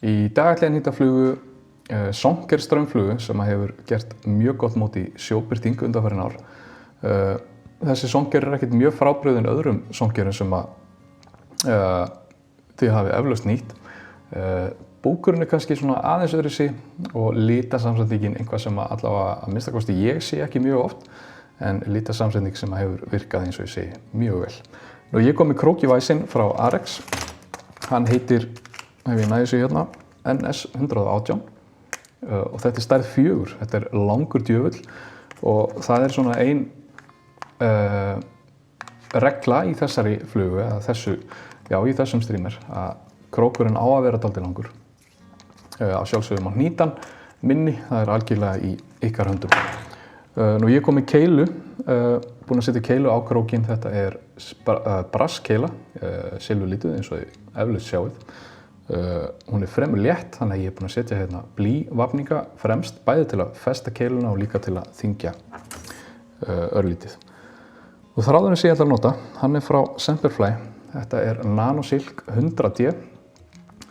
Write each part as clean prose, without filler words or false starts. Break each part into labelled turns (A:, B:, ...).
A: Í dag ætla ég að nýta flugu Sonker straumflugu sem hefur gert mjög gott mót í sjóbirting undanfarin ár. Þessi Sonker ekkert mjög frábrugðinn öðrum Sonkerum sem þið hafi eflaust nýtt. Búkurinn kannski svona aðeins öðruvísi og litasamsetningin eitthvað sem allavega að minnsta kosti ég sé ekki mjög oft, en litasamsetning sem hefur virkað eins og ég segi mjög vel. Nú ég kom með krókivæsinn frá Arex. Hann heitir, ef ég næði þessu hérna, NS118 og þetta stærð 4. Þetta langur djöfull og það svona ein regla í þessari flugu, eða í þessum streamer, að krókurinn á að vera dálítið langur. Að sjálfsögðu má hnýta hann minni, það algjörlega í ykkar höndum. Nú ég kom með keilu, búinn að setja keilu á krókinn. Þetta brasskeila, silfurlituð eins og þið eflaust sjáið. Hún fremur létt, þannig að ég búinn að setja hérna blývafninga fremst, bæði til að festa keiluna og líka til að þyngja örlítið. Og þráðurinn sem ég ætla að nota, hann frá Semperfli. Þetta Nanosilk 100D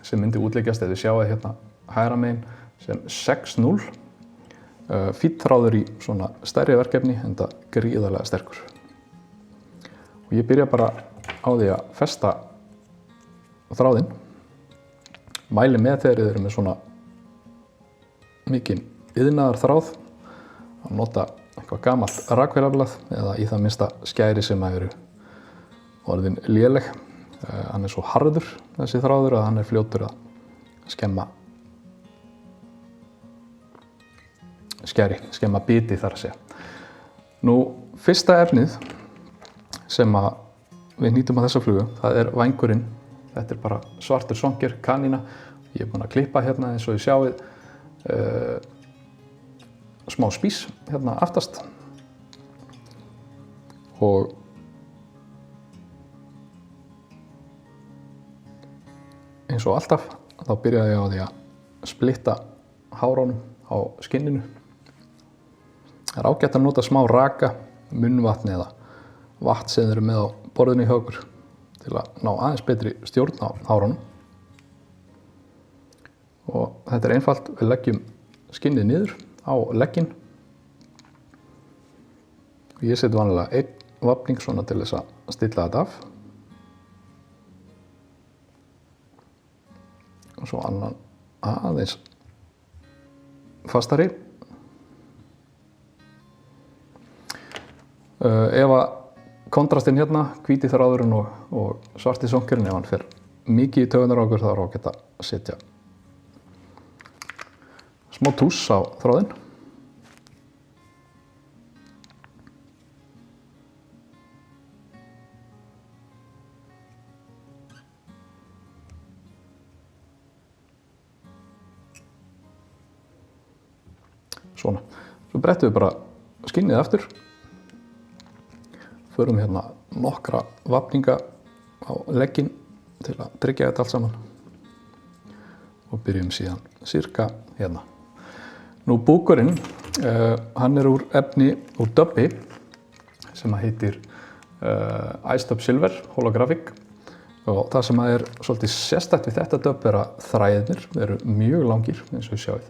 A: sem myndi útleggjast, ef þið sjáið hérna hægra megin, sem 6.0. Fínn þráður í svona stærri verkefni, enda gríðarlega sterkur. Og ég byrja bara á því að festa þráðinn. Mæli með þegar þið eru með svona mikinn iðnaðar þráð að nota eitthvað gamalt rakvélablað eða í það minnsta skæri sem eru orðin léleg. Hann svo harður, þessi þráður, að hann fljótur að skemma skæri, skemma biti þar að segja. Nú, fyrsta efnið sem við nýtum á þessa flugu, það vængurinn. Þetta bara svartur Sonker, kanína. Ég búinn að klippa hérna eins og þið sjáið smá spís hérna aftast. Og eins og alltaf, þá byrjaði ég á því að splitta hárunum á skinninu. Það ágætt að nota smá raka, munnvatn eða vatn sem þið eru með á borðinu hjá okkur til að ná aðeins betri stjórn á hárunum. Og þetta einfalt, við leggjum skinnið niður á legginn. Ég seti vanlega einn vafning svona til þess að stilla þetta af. Og svo annan aðeins fastari. Ef að kontrastinn hérna, hvíti þráðurinn og svarti Sonkerinn, ef hann fer mikið í taugarnar á okkur, þá ágætt að setja smá túss á þráðinn. Svona. Svo brettum við bara skinnið aftur. Förum hérna nokkra vafninga á legginn til að tryggja þetta allt saman. Og byrjum síðan sirka hérna. Nú búkurinn, hann úr efni úr dubbi sem heitir Iced Up Silver Holographic. Og það sem svolítið sérstakt við þetta dubb að þræðirnir eru mjög langir, eins og við sjáið.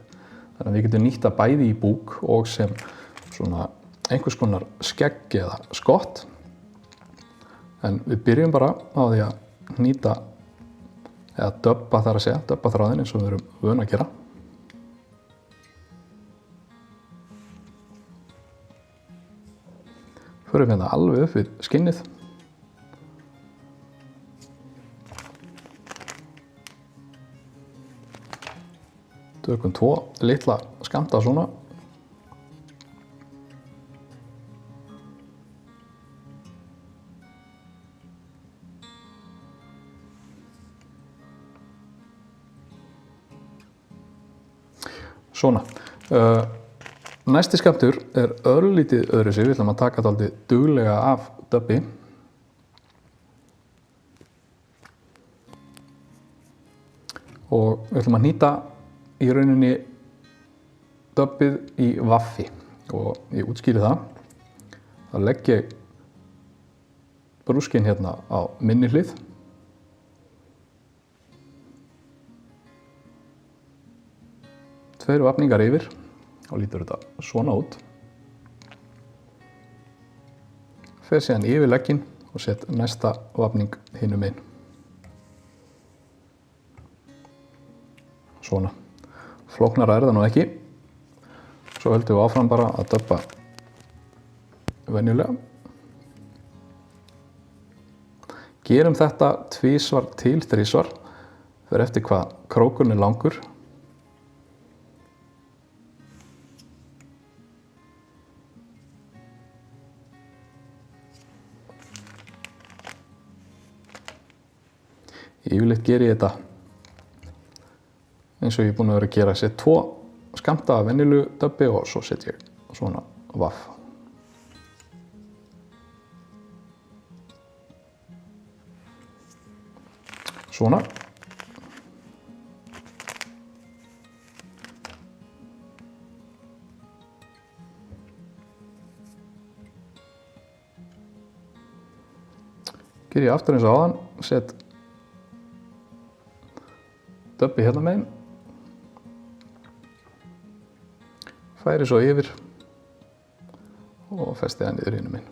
A: Þannig að við getum nýtt það bæði í búk og sem svona einhvers konar skegg eða skott. En við byrjum bara á því að hnýta eða dubba þar að segja, dubba þráðinn eins og við erum vön að gera. Förum hérna alveg upp við skinnið. Tökum 2 litla skammta svona. Svona. Næsti skammtur örlítið öðruvísi. Við ætlum að taka dálítið duglega af dubbi. Og við ætlum að hnýta í rauninni dubbið í vaffi. Og ég útskýri það. Þá legg ég brúskinn hérna á minni hlið. 2 vafningar yfir og lítur þetta svona út. Fer síðan yfir legginn og set næsta vafning hinum megin. Svona. Flóknara það nú ekki. Svo höldum við áfram bara að döbba venjulega. Gerum þetta 2 til 3, fyrir eftir hvað krókurinn langur. Yfirleitt ger ég þetta eins og ég er búinn að vera að gera. Set 2 skammta af venjulegu döbbi og svo set ég svona vaff. Svona. Ger ég aftur eins og áðan, set döbbi hérna megin, færi svo yfir og festi það niður hinum megin.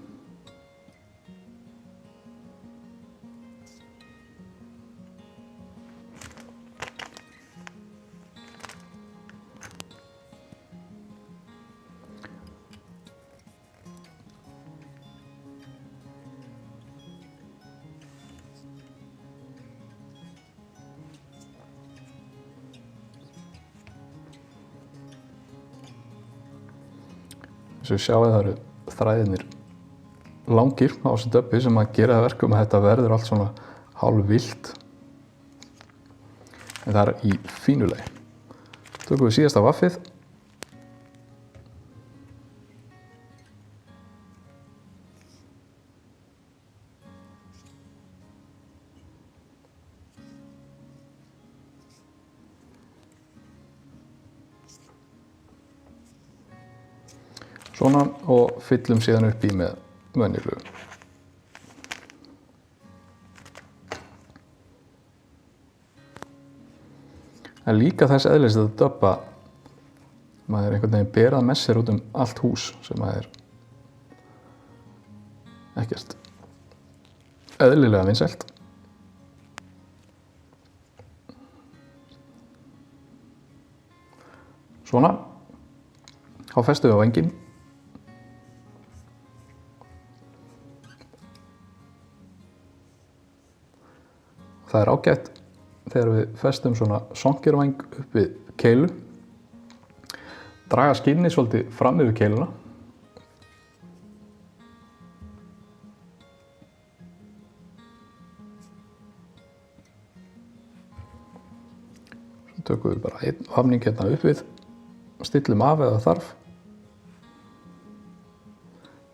A: Eins og sjáið það eru þræðirnir langir á þessu döbbi sem að gera það verkum að þetta verður allt svona hálf villt. En það er í fínu lagi. Tökum við síðasta vaffið. Svona og fyllum síðan upp í með venjulegu. En líka þess eðlis að döbba, maður einhvern veginn berað með sér út allt hús sem er ekkert eðlilega vinsælt. Svona, þá festum við á vænginn. Það er ágætt þegar við festum svona songervæng upp við keilu. Draga skinnið svolítið fram yfir keiluna. Svo tökum við bara einn vafning hérna upp við, stillum af eða þarf,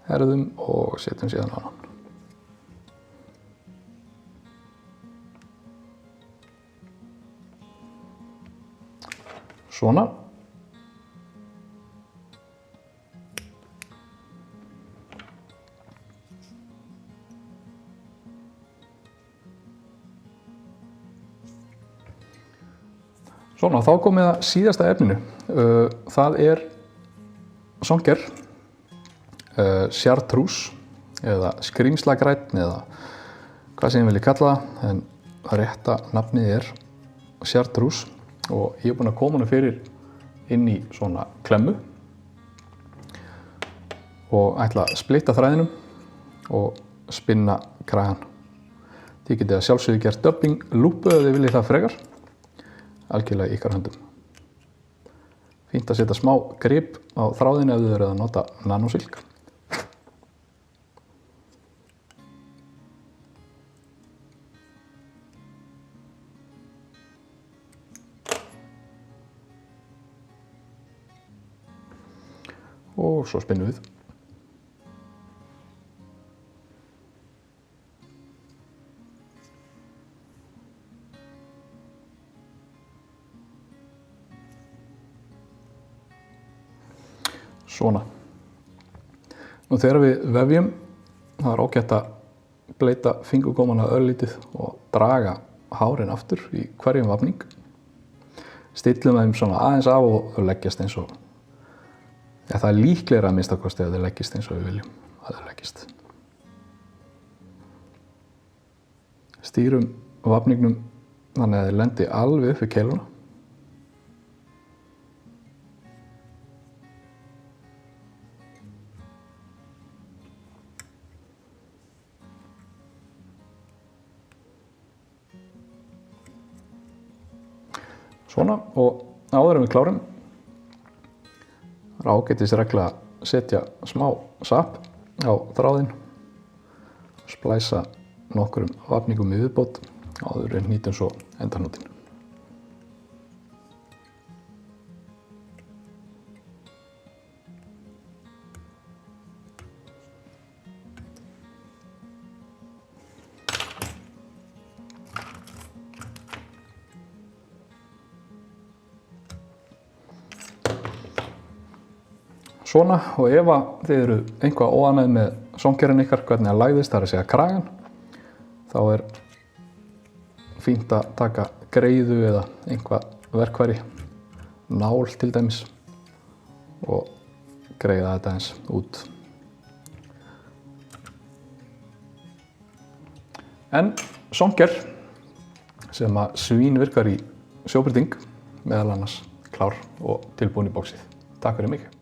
A: herðum og setjum síðan á hann. Svona. Svona, þá komum við að síðasta efninu. Það er songer, chartreuse eða skrímslagrænn eða hvað sem ég vilji kalla það, en rétta nafnið er chartreuse. Og ég er búinn að koma hana fyrir inn í svona klemmu og ætla að splitta þræðinum og spinna kragann. Þið getið að sjálfsögðu gert dubbing lúpu ef þið viljið það frekar, algjörlega í ykkar höndum. Fínt að setja smá grip á þráðinu ef þið eruð að nota nanosilk. Og svo spinnum við. Svona. Nú þegar við vefjum, það er ágætt að bleita fingurgómana örlítið og draga hárin aftur í hverjum vafning. stillum þeim svona aðeins af og þau leggjast eins og, það er líklegra að minnstakosti að þau leggist eins og við viljum að þau leggist. Stýrum vafningnum þannig að þau lendi alveg upp við keiluna. Svona, og áður en við klárum er ágætis regla að setja smá sapp á þráðinn, splæsa nokkrum vafningum í viðbót áður en nýtum svo endahnútinn. Svona, og ef þið eru eitthvað óánægð með sónkerinn ykkar, hvernig það lagðist, það er að segja kragan, þá er fínt að taka greiðu eða einhvað verkfæri, nál til dæmis, og greiða þetta eins út. En sónker sem að svínvirkar í sjóbyrting, meðal annars klár og tilbúin í bóksið. Takk fyrir mig.